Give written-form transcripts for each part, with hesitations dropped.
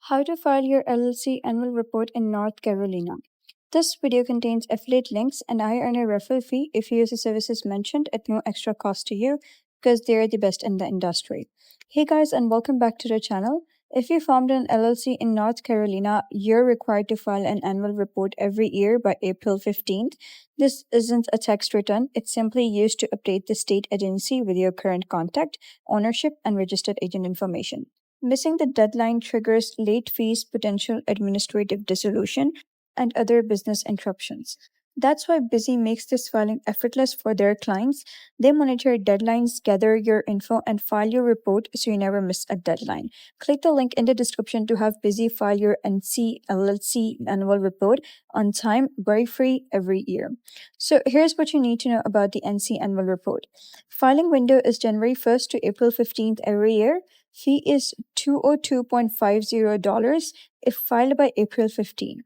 How to file your LLC annual report in North Carolina. This video contains affiliate links and I earn a referral fee if you use the services mentioned at no extra cost to you because they're the best in the industry. Hey guys, and welcome back to the channel. If you formed an LLC in North Carolina, you're required to file an annual report every year by April 15th. This isn't a tax return, it's simply used to update the state agency with your current contact, ownership, and registered agent information. Missing the deadline triggers late fees, potential administrative dissolution, and other business interruptions. That's why Busy makes this filing effortless for their clients. They monitor deadlines, gather your info, and file your report so you never miss a deadline. Click the link in the description to have Busy file your NC LLC annual report on time, very free every year. So here's what you need to know about the NC annual report. Filing window is January 1st to April 15th every year. Fee is $202.50 if filed by April 15,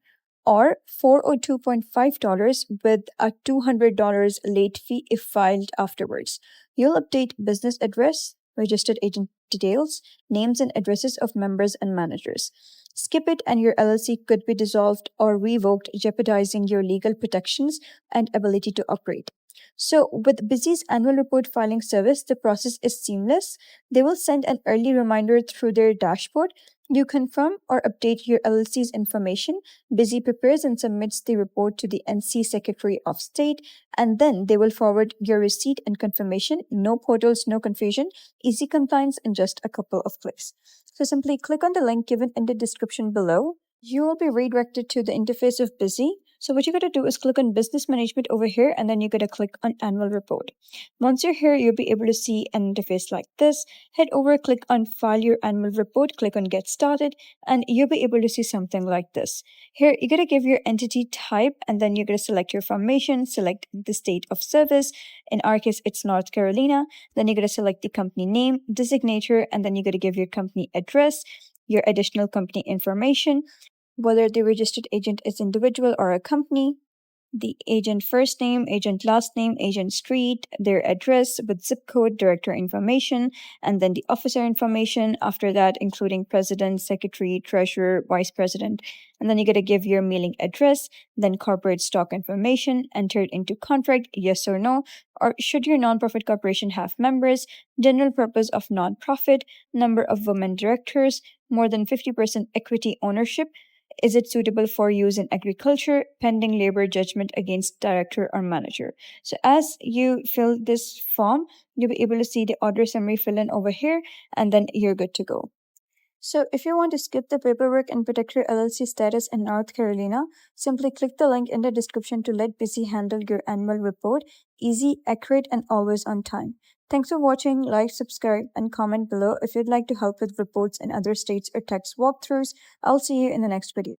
or $402.5 with a $200 late fee if filed afterwards. You'll update business address, registered agent details, names and addresses of members and managers. Skip it and your LLC could be dissolved or revoked, jeopardizing your legal protections and ability to operate. So, with Busy's annual report filing service, the process is seamless. They will send an early reminder through their dashboard. You confirm or update your LLC's information. Busy prepares and submits the report to the NC Secretary of State, and then they will forward your receipt and confirmation. No portals, no confusion, easy compliance in just a couple of clicks. So simply click on the link given in the description below. You will be redirected to the interface of Busy. So what you gotta do is click on business management over here, and then you gotta click on annual report. Once you're here, you'll be able to see an interface like this. Head over, click on file your annual report, click on get started, and you'll be able to see something like this. Here, you gotta give your entity type, and then you're gonna select your formation, select the state of service. In our case, it's North Carolina. Then you're gonna select the company name, designator, and then you gotta give your company address, your additional company information, whether the registered agent is individual or a company, the agent first name, agent last name, agent street, their address with zip code, director information, and then the officer information. After that, including president, secretary, treasurer, vice president. And then you got to give your mailing address, then corporate stock information, entered into contract, yes or no, or should your nonprofit corporation have members, general purpose of nonprofit, number of women directors, more than 50% equity ownership. Is it suitable for use in agriculture? Pending labor judgment against director or manager. So as you fill this form, you'll be able to see the order summary fill in over here, and then you're good to go. So if you want to skip the paperwork and protect your LLC status in North Carolina, simply click the link in the description to let Busy handle your annual report. Easy, accurate, and always on time. Thanks for watching. Like, subscribe, and comment below if you'd like to help with reports in other states or tax walkthroughs. I'll see you in the next video.